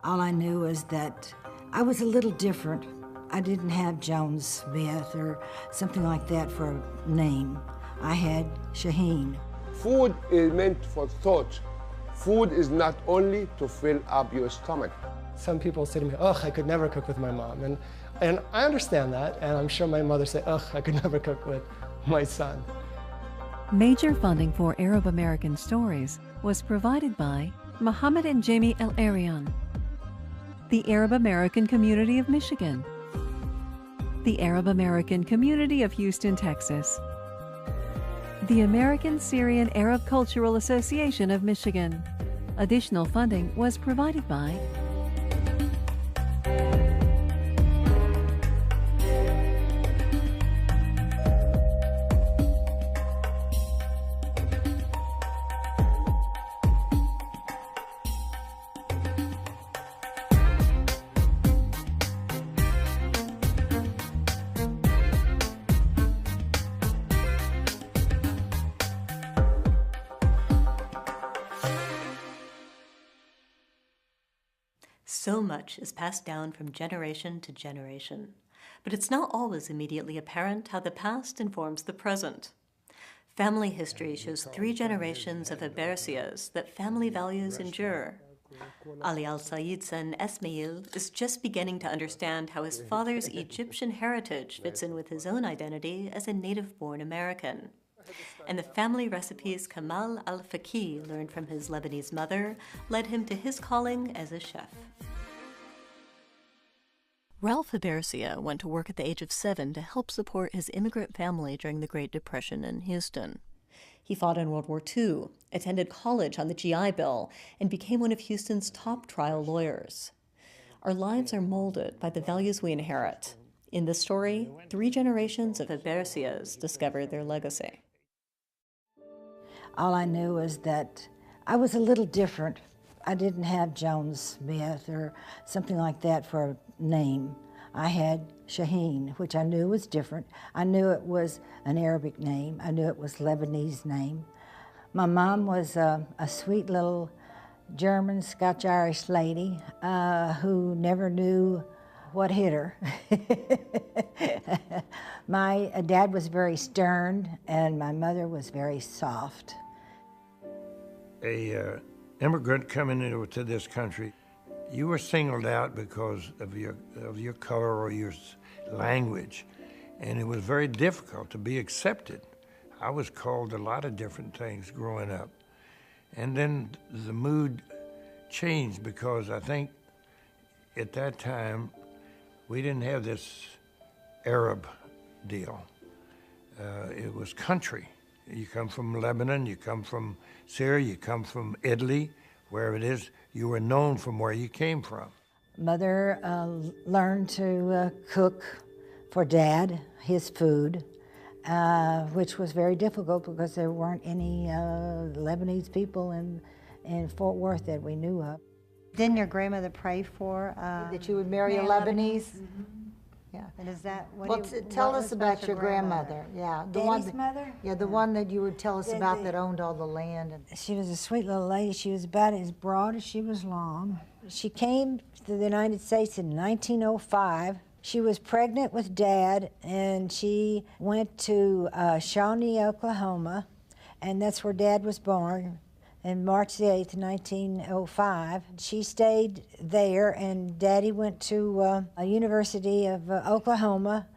All I knew was that I was a little different. I didn't have Jones Smith or something like that for a name. I had Shaheen. Food is meant for thought. Food is not only to fill up your stomach. Some people say to me, ugh, I could never cook with my mom. And I understand that, and I'm sure my mother said, ugh, I could never cook with my son. Major funding for Arab American Stories was provided by Muhammad and Jamie El Arian, the Arab American Community of Michigan, the Arab American Community of Houston, Texas, the American Syrian Arab Cultural Association of Michigan. Additional funding was provided by So much is passed down from generation to generation, but it's not always immediately apparent how the past informs the present. Family history shows 3 generations of Abercias that family values endure. Ali Al-Said's son Esmaeel is just beginning to understand how his father's Egyptian heritage fits in with his own identity as a native-born American. And the family recipes Kamal Al-Faqih learned from his Lebanese mother led him to his calling as a chef. Ralph Abercia went to work at the age of 7 to help support his immigrant family during the Great Depression in Houston. He fought in World War II, attended college on the GI Bill, and became one of Houston's top trial lawyers. Our lives are molded by the values we inherit. In this story, 3 generations of Abercias discover their legacy. All I knew was that I was a little different. I didn't have Jones Smith or something like that for a name. I had Shaheen, which I knew was different. I knew it was an Arabic name. I knew it was Lebanese name. My mom was a sweet little German, Scotch-Irish lady who never knew what hit her. My dad was very stern, and my mother was very soft. A immigrant coming into this country, you were singled out because of your color or your language, and it was very difficult to be accepted. I was called a lot of different things growing up. And then the mood changed because I think at that time we didn't have this Arab deal. It was country. You come from Lebanon, you come from Syria, you come from Italy, wherever it is, you were known from where you came from. Mother learned to cook for Dad, his food, which was very difficult because there weren't any Lebanese people in Fort Worth that we knew of. Didn't your grandmother pray for that you would marry a Lebanese? Mm-hmm. Yeah. And is that what? Well, tell us about your grandmother. Yeah, the one. Daddy's mother? Yeah, the one that you would tell us about that owned all the land. And she was a sweet little lady. She was about as broad as she was long. She came to the United States in 1905. She was pregnant with Dad, and she went to Shawnee, Oklahoma, and that's where Dad was born. On March the 8th, 1905. She stayed there, and Daddy went to a University of Oklahoma,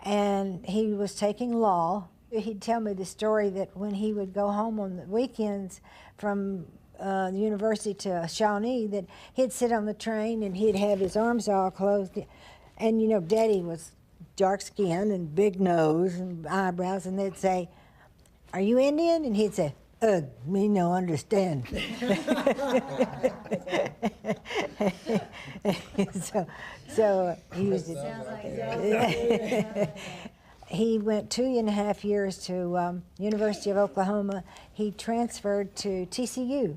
and he was taking law. He'd tell me the story that when he would go home on the weekends from the university to Shawnee, that he'd sit on the train and he'd have his arms all closed. And you know, Daddy was dark-skinned and big nose and eyebrows, and they'd say, "Are you Indian?" And he'd say, "Ugh, me no understand." so he was. He went 2.5 years to University of Oklahoma. He transferred to TCU.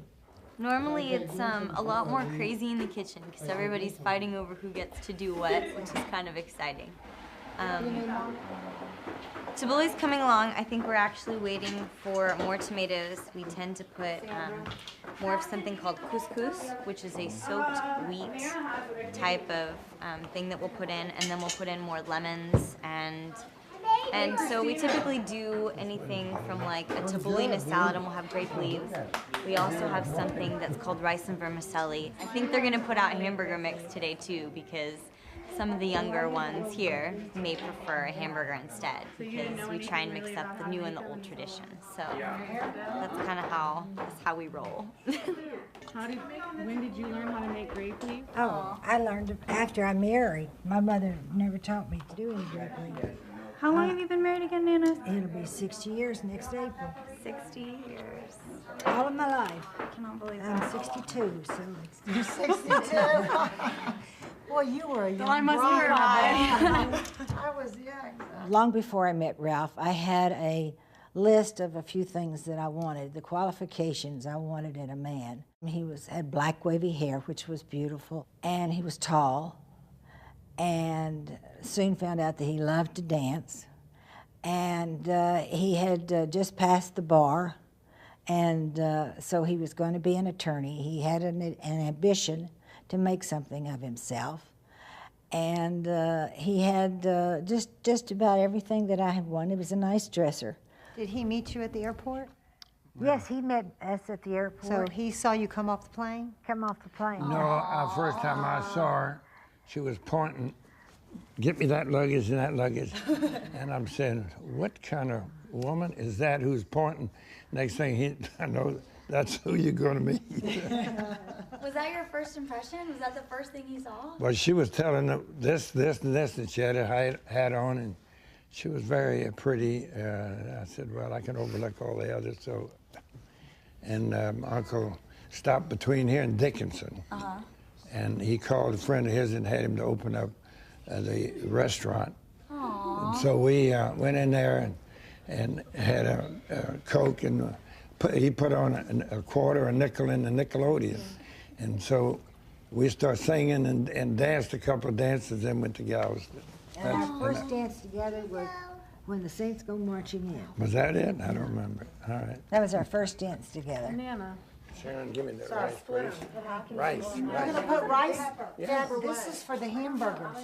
Normally it's a lot more crazy in the kitchen because everybody's fighting over who gets to do what, which is kind of exciting. Tabbouleh's coming along. I think we're actually waiting for more tomatoes. We tend to put more of something called couscous, which is a soaked wheat type of thing that we'll put in, and then we'll put in more lemons and so we typically do anything from like a tabbouleh salad, and we'll have grape leaves. We also have something that's called rice and vermicelli. I think they're gonna put out hamburger mix today too, because some of the younger ones here may prefer a hamburger instead, because we try and mix up the new and the old tradition. So that's kind of how we roll. When did you learn how to make grape leaves? Oh, I learned it after I married. My mother never taught me to do any grape leaves. How long have you been married again, Nana? It'll be 60 years next April. 60 years. All of my life. I cannot believe I'm that. 62, so You're 62. Boy, you were a young I must be bride. I was young. long before I met Ralph, I had a list of a few things that I wanted, the qualifications I wanted in a man. He had black wavy hair, which was beautiful, and he was tall, and soon found out that he loved to dance, and he had just passed the bar, and so he was going to be an attorney. He had an ambition to make something of himself, and he had just about everything that I had wanted. He was a nice dresser. Did he meet you at the airport? Yes, he met us at the airport. So he saw you come off the plane? Come off the plane. No, first time I saw her, she was pointing, get me that luggage and that luggage. And I'm saying, what kind of woman is that who's pointing? Next thing I know, that's who you're going to meet. Was that your first impression? Was that the first thing you saw? Well, she was telling them this, and this, and she had a hat on, and she was very pretty. I said, well, I can overlook all the others, so. And my uncle stopped between here and Dickinson. And he called a friend of his and had him to open up the restaurant. Aww. And so we went in there and had a Coke, and he put on a quarter, a nickel, and a Nickelodeon. And so we started singing and danced a couple of dances, then went to Galveston. And our first dance together was when the Saints Go Marching In. Was that it? I don't remember. All right. That was our first dance together. Nana. Sharon, give me the rice, please. Rice. You're gonna put rice? Dad, this is for the hamburgers.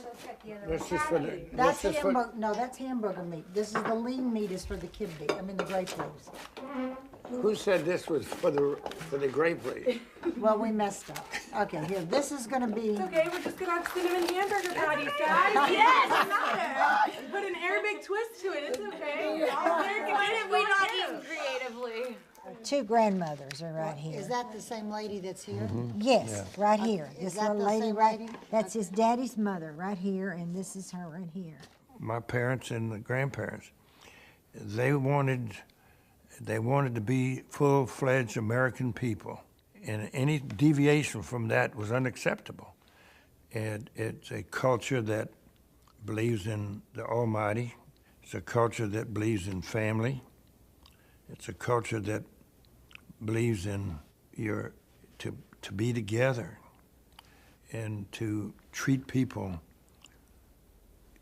This is for the. That's hamburger. No, that's hamburger meat. This is the lean meat is for the kidney. I mean the grape leaves. Who said this was for the grape leaf? Well, we messed up. Okay, here. This is gonna be. It's okay, we're just gonna have cinnamon hamburger patties, guys. Yes, it matters. Put an Arabic twist to it. It's okay. Why did we not eat creatively? Two grandmothers are right here. Is that the same lady that's here? Yes, right here. Is This that little the lady same right. lady? That's his daddy's mother right here, and this is her right here. My parents and the grandparents, they wanted to be full-fledged American people, and any deviation from that was unacceptable. And it's a culture that believes in the Almighty. It's a culture that believes in family. It's a culture that believes in to be together and to treat people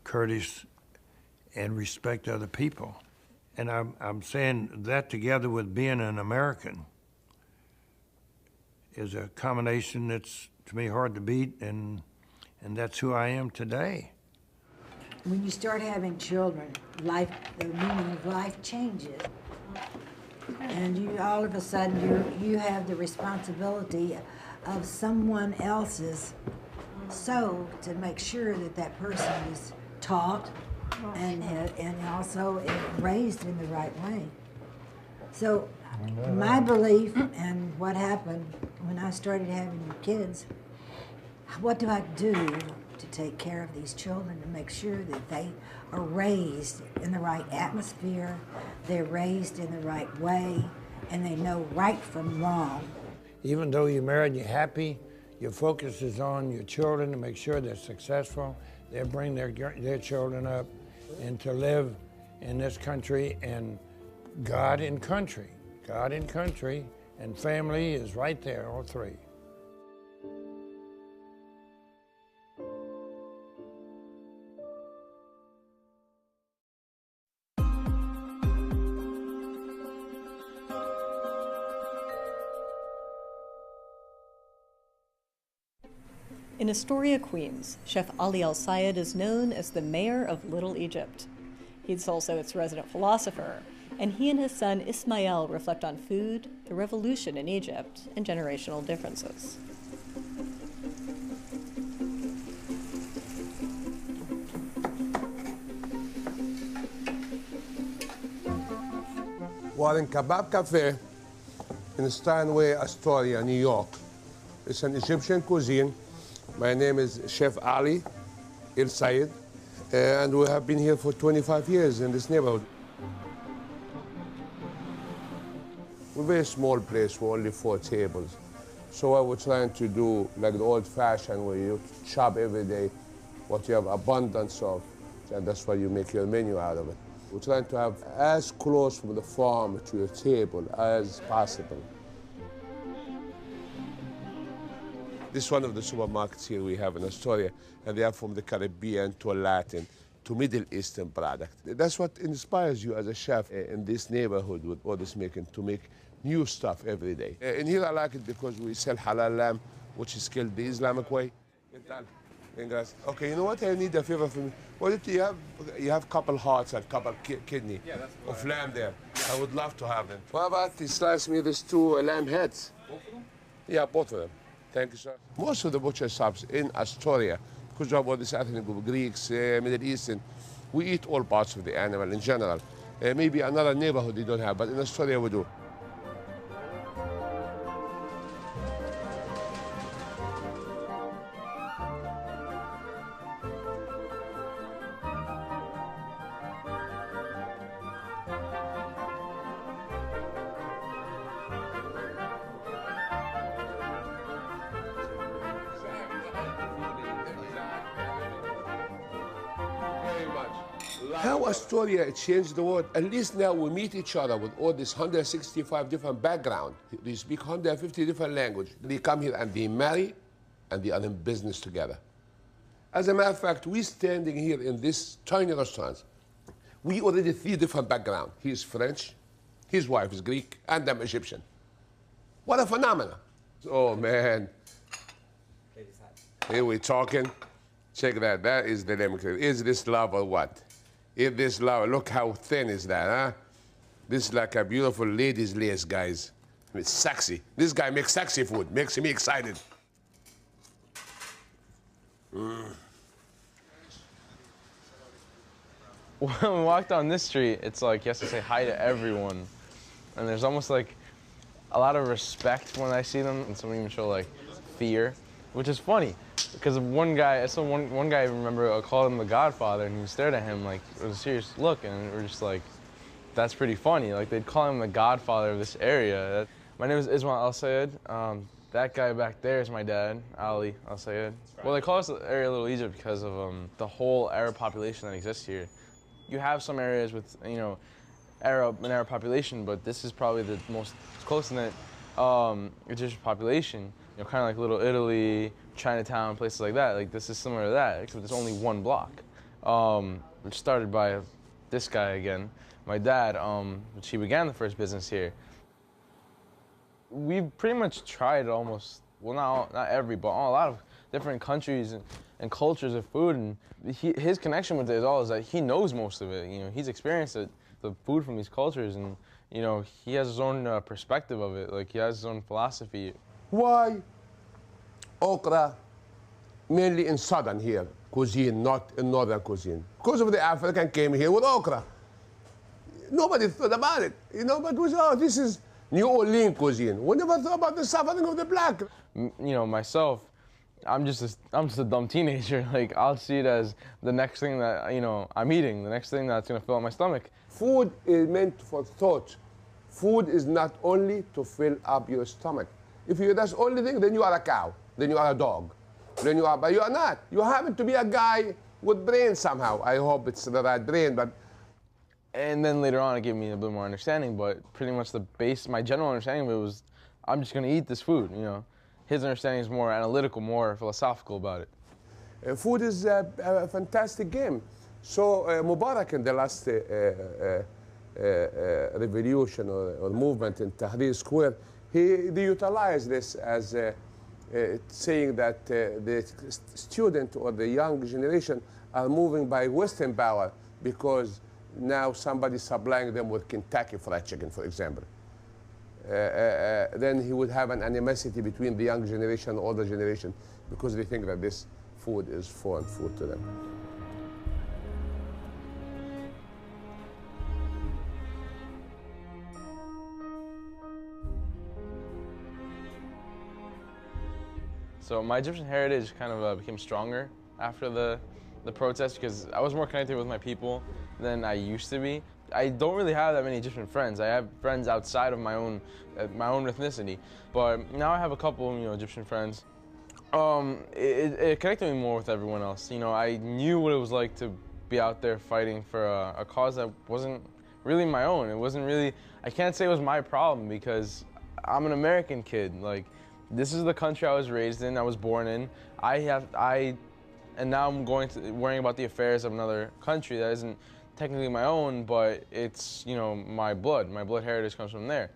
courteous and respect other people. And I'm saying that together with being an American is a combination that's, to me, hard to beat, and that's who I am today. When you start having children, the meaning of life changes. And you all of a sudden you have the responsibility of someone else's soul to make sure that that person is taught and also raised in the right way. So my belief and what happened when I started having kids, what do I do to take care of these children and make sure that they are raised in the right atmosphere, they're raised in the right way, and they know right from wrong. Even though you're married and you're happy, your focus is on your children to make sure they're successful. They bring their children up and to live in this country, and God in country. God in country, and family is right there, all three. In Astoria, Queens, Chef Ali Al-Sayed is known as the mayor of Little Egypt. He's also its resident philosopher, and he and his son Esmaeel reflect on food, the revolution in Egypt, and generational differences. We're in Kebab Cafe in Steinway, Astoria, New York. It's an Egyptian cuisine. My name is Chef Ali Al-Sayed, and we have been here for 25 years in this neighborhood. We're a very small place with only 4 tables. So what we're trying to do, like the old-fashioned way, you chop every day what you have abundance of, and that's why you make your menu out of it. We're trying to have as close from the farm to your table as possible. This is one of the supermarkets here we have in Astoria, and they are from the Caribbean to Latin to Middle Eastern product. That's what inspires you as a chef in this neighborhood with all this making, to make new stuff every day. And here I like it because we sell halal lamb, which is killed the Islamic way. Okay, you know what? I need a favor from you. What do you have? You have couple hearts and couple kidney of lamb there. I would love to have them. What about you slice me these 2 lamb heads? Both of them? Yeah, both of them. Thank you, sir. Most of the butcher shops in Astoria, because we have all this ethnic group, Greeks, Middle Eastern, we eat all parts of the animal in general. Maybe another neighborhood they don't have, but in Astoria we do. How Astoria changed the world. At least now we meet each other with all this 165 different backgrounds. They speak 150 different languages. They come here and they marry and they are in business together. As a matter of fact, we standing here in this tiny restaurant. We already 3 different backgrounds. He's French, his wife is Greek, and I'm Egyptian. What a phenomenon. Oh man. Here we're talking. Check that, that is the lemon curd. Is this love or what? If this love, look how thin is that, huh? This is like a beautiful lady's lace, guys. It's sexy. This guy makes sexy food, makes me excited. When we walk down this street, it's like you have to say hi to everyone. And there's almost like a lot of respect when I see them, and some even show like fear, which is funny. Because one guy, one guy I remember called him the Godfather, and he stared at him like with a serious look, and we're just like, that's pretty funny. Like they'd call him the Godfather of this area. My name is Esmaeel Al-Sayed. That guy back there is my dad, Ali Al-Sayed. Well, they call us the area of Little Egypt because of the whole Arab population that exists here. You have some areas with, you know, an Arab population, but this is probably the most close-knit Egyptian population. You know, kind of like Little Italy, Chinatown, places like that. Like this is similar to that, except there's only one block. Which started by this guy again, my dad, which he began the first business here. We've pretty much tried almost, well, not every, but a lot of different countries and cultures of food. And his connection with it all is that he knows most of it. You know, he's experienced it, the food from these cultures, and you know, he has his own perspective of it. Like he has his own philosophy. Why okra mainly in southern here cuisine, not in northern cuisine? Because of the African came here with okra. Nobody thought about it, you know, but was, oh, this is New Orleans cuisine. We never thought about the suffering of the black. You know, myself, I'm just a dumb teenager. Like, I'll see it as the next thing that, you know, I'm eating, the next thing that's gonna fill up my stomach. Food is meant for thought. Food is not only to fill up your stomach. If that's the only thing, then you are a cow, then you are a dog, then you are, but you are not. You happen to be a guy with brain somehow. I hope it's the right brain, but. And then later on, it gave me a bit more understanding, but pretty much my general understanding of it was, I'm just gonna eat this food, you know. His understanding is more analytical, more philosophical about it. Food is a fantastic game. So Mubarak in the last revolution or movement in Tahrir Square, they utilized this as saying that the student or the young generation are moving by Western power because now somebody's supplying them with Kentucky Fried Chicken, for example. Then he would have an animosity between the young generation and older generation because they think that this food is foreign food to them. So my Egyptian heritage kind of became stronger after the protest because I was more connected with my people than I used to be. I don't really have that many Egyptian friends. I have friends outside of my own ethnicity, but now I have a couple, Egyptian friends. It connected me more with everyone else. I knew what it was like to be out there fighting for a cause that wasn't really my own. It wasn't really, I can't say it was my problem because I'm an American kid. Like, this is the country I was raised in, I was born in. And now I'm worrying about the affairs of another country that isn't technically my own, but it's, my blood. My blood heritage comes from there.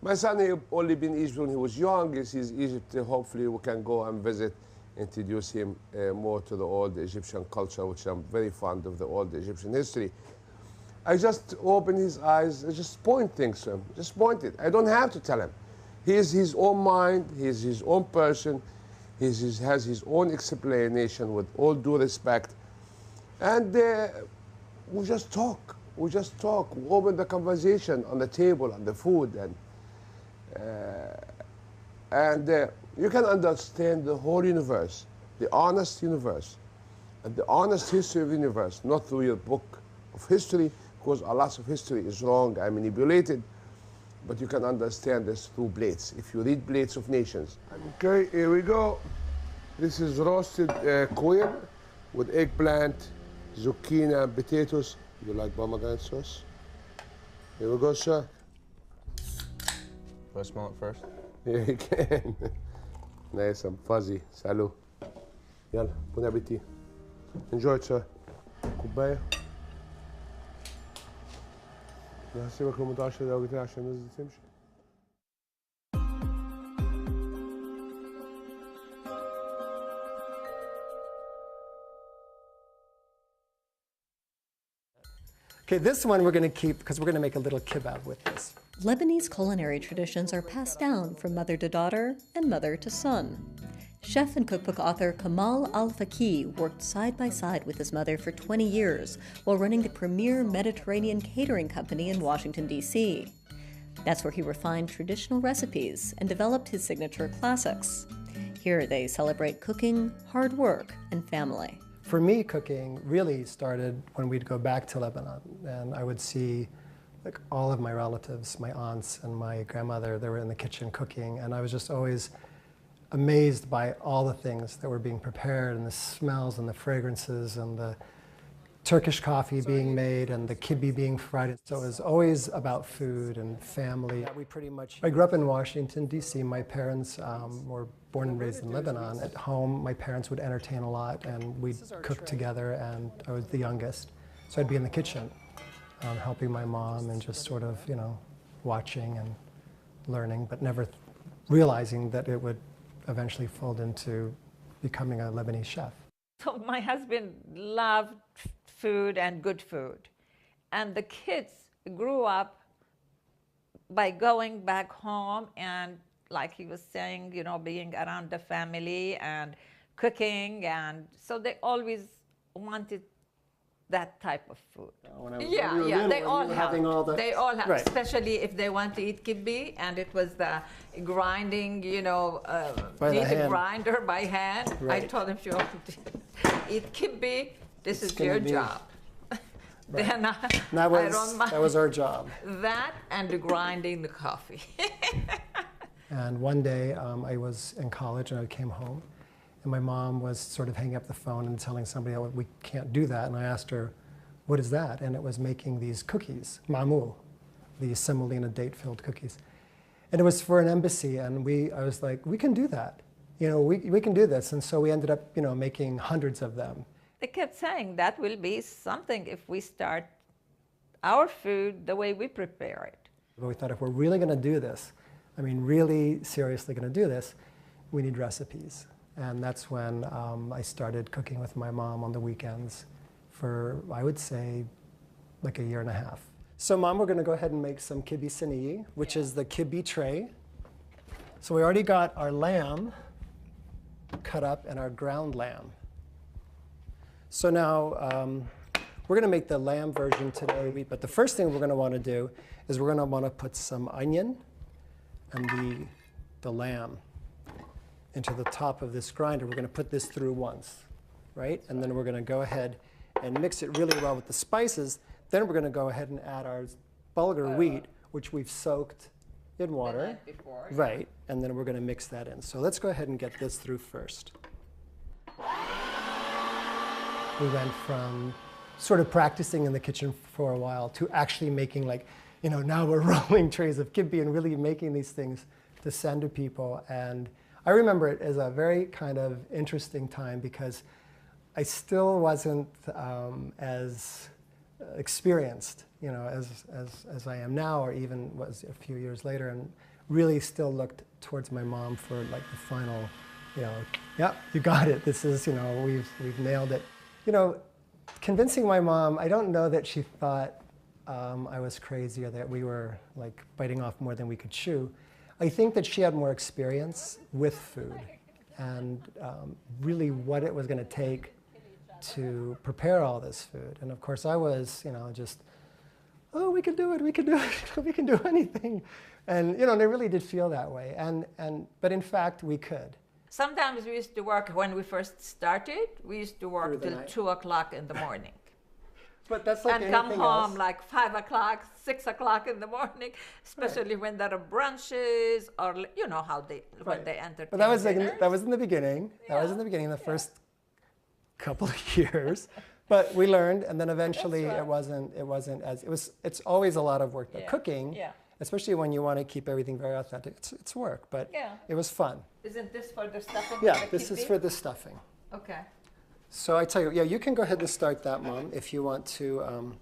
My son, he only been in Egypt when he was young. He's Egypt. Hopefully we can go and visit, introduce him more to the old Egyptian culture, which I'm very fond of, the old Egyptian history. I just open his eyes, I just point things to him, just point it. I don't have to tell him. He is his own mind, he is his own person, he has his own explanation with all due respect. And we just talk, we open the conversation on the table, on the food, and you can understand the whole universe, the honest universe, and the honest history of the universe, not through your book of history, because a lot of history is wrong and manipulated, but you can understand this through plates, if you read Plates of Nations. Okay, here we go. This is roasted quail with eggplant, zucchini, and potatoes. You like pomegranate sauce? Here we go, sir. Do I smell it first? Yeah, you can. Nice and fuzzy. Salut. Yalla, bon appétit. Enjoy it, sir. كوباية. هسيبك لمدة 10 دقايق عشان الناس تمشي. Okay, this one we're going to keep because we're going to make a little kebab with this. Lebanese culinary traditions are passed down from mother to daughter and mother to son. Chef and cookbook author Kamal Al-Faqih worked side by side with his mother for 20 years while running the premier Mediterranean catering company in Washington, D.C. That's where he refined traditional recipes and developed his signature classics. Here they celebrate cooking, hard work, and family. For me, cooking really started when we'd go back to Lebanon, and I would see like all of my relatives, my aunts and my grandmother, they were in the kitchen cooking, and I was just always amazed by all the things that were being prepared and the smells and the fragrances and the Turkish coffee being made and the kibbe being fried. So it was always about food and family. I grew up in Washington, D.C. My parents were born and raised in Lebanon. At home, my parents would entertain a lot and we'd cook together, and I was the youngest. So I'd be in the kitchen helping my mom and just sort of, watching and learning, but never realizing that it would eventually fold into becoming a Lebanese chef. So my husband loved food and good food. And the kids grew up by going back home and, like he was saying, being around the family and cooking. And so they always wanted that type of food. They all have. They all have, right. Especially if they want to eat kibbe, and it was the grinding, need a grinder by hand. Right. I told him, if you want to eat kibbe, this is your job. Right. Then that was our job. That and the grinding the coffee. And one day I was in college and I came home, and my mom was sort of hanging up the phone and telling somebody, oh, we can't do that. And I asked her, what is that? And it was making these cookies, ma'moul, the semolina date-filled cookies. And it was for an embassy, and I was like, we can do that. We can do this. And so we ended up, making hundreds of them. They kept saying that will be something if we start our food the way we prepare it. But we thought if we're really going to do this, really seriously going to do this, we need recipes. And that's when I started cooking with my mom on the weekends for, I would say, like a year and a half. So Mom, we're gonna go ahead and make some kibbe siniyi, which is the kibbe tray. So we already got our lamb cut up and our ground lamb. So now we're gonna make the lamb version today, but the first thing we're gonna wanna do is we're gonna wanna put some onion and the lamb into the top of this grinder. We're gonna put this through once, right? And then we're gonna go ahead and mix it really well with the spices. Then we're gonna go ahead and add our bulgur wheat, which we've soaked in water. The night before, yeah. Right, and then we're gonna mix that in. So let's go ahead and get this through first. We went from sort of practicing in the kitchen for a while to actually making, like, you know, now we're rolling trays of kibbe and really making these things to send to people. And I remember it as a very kind of interesting time because I still wasn't as experienced, you know, as I am now, or even was a few years later, and really still looked towards my mom for like the final, you know, yeah, you got it. This is, you know, we've nailed it. You know, convincing my mom, I don't know that she thought I was crazy or that we were like biting off more than we could chew. I think that she had more experience with food and really what it was going to take to prepare all this food. And of course I was, you know, just, oh, we can do it, we can do it, we can do anything. And, you know, and it really did feel that way. But in fact, we could. Sometimes we used to work, when we first started, we used to work till 2 o'clock in the morning. But that's like and come anything home else. like 5 o'clock, 6 o'clock in the morning, especially when there are brunches or, you know, how they, when they entertain. But that was like, dinner. that was in the beginning. That was in the beginning, the first couple of years. But we learned, and then eventually it wasn't as, it's always a lot of work. But cooking, especially when you want to keep everything very authentic, it's work, but it was fun. Isn't this for the stuffing? Yeah, this is for the stuffing. Okay. So I tell you, yeah, you can go ahead and start that, Mom, if you want to.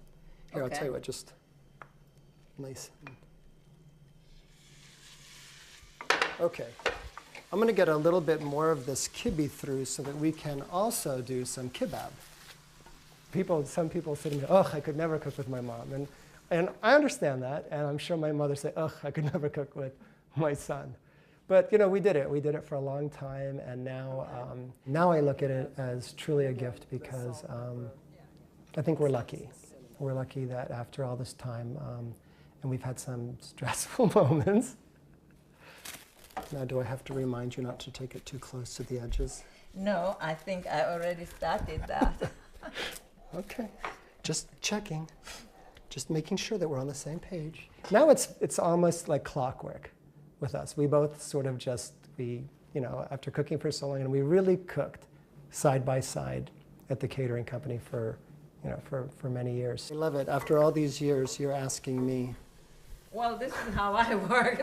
Here, I'll tell you what, just nice. Okay. I'm going to get a little bit more of this kibbe through so that we can also do some kebab. Some people say to me, oh, I could never cook with my mom. And I understand that, and I'm sure my mother said, oh, I could never cook with my son. But, you know, we did it. We did it for a long time, and now, now I look at it as truly a gift because I think we're lucky. We're lucky that after all this time, and we've had some stressful moments. Now, do I have to remind you not to take it too close to the edges? No, I think I already started that. Okay, just checking, just making sure that we're on the same page. Now it's almost like clockwork with us. We both sort of you know, after cooking for so long, and we really cooked side by side at the catering company for, you know, for many years. I love it. After all these years, you're asking me. Well, this is how I work.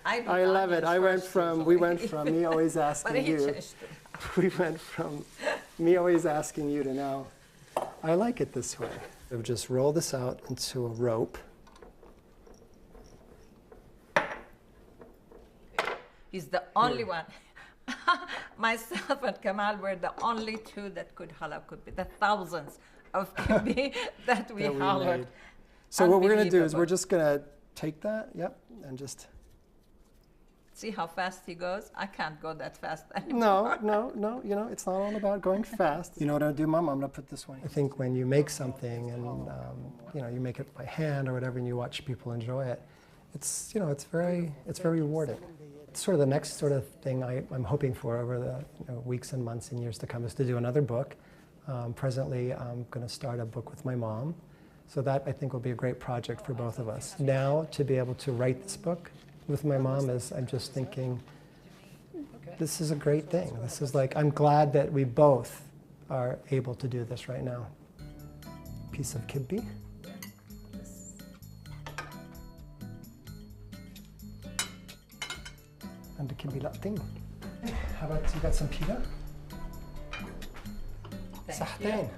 I love it. We went from me always asking you. We went from me always asking you to now, I like it this way. We've just rolled this out into a rope. He's the only one. Myself and Kamal were the only two that could halal kibbe. The thousands of kibbe that we halaed. So what we're going to do is we're just going to take that, and just... See how fast he goes? I can't go that fast anymore. No, you know, it's not all about going fast. You know what I'll do, Mom? I'm going to put this one. I think when you make something and, you know, you make it by hand or whatever and you watch people enjoy it, it's, you know, it's very rewarding. It's sort of the next sort of thing I'm hoping for over the weeks and months and years to come is to do another book. Presently, I'm going to start a book with my mom. So that, I think, will be a great project for both of us. Now, to be able to write this book with my mom is, I'm just thinking, this is a great thing. This is like, I'm glad that we both are able to do this right now. Piece of kibbe. And the kibbe latte. How about, you got some pita? Sahtain.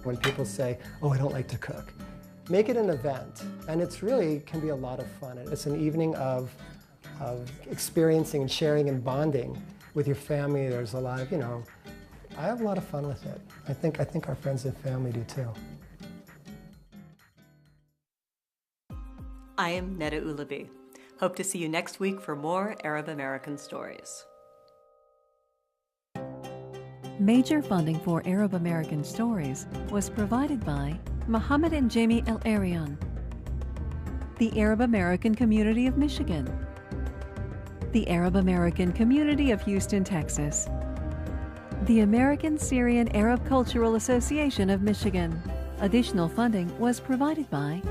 When people say, oh, I don't like to cook, make it an event. And it's really can be a lot of fun. It's an evening of of experiencing and sharing and bonding with your family. There's a lot of, you know, I have a lot of fun with it. I think our friends and family do too. I am Neda Ulabi. Hope to see you next week for more Arab American stories. Major funding for Arab American Stories was provided by Mohammed and Jamie El-Arian, the Arab American Community of Michigan, the Arab American Community of Houston, Texas, the American Syrian Arab Cultural Association of Michigan. Additional funding was provided by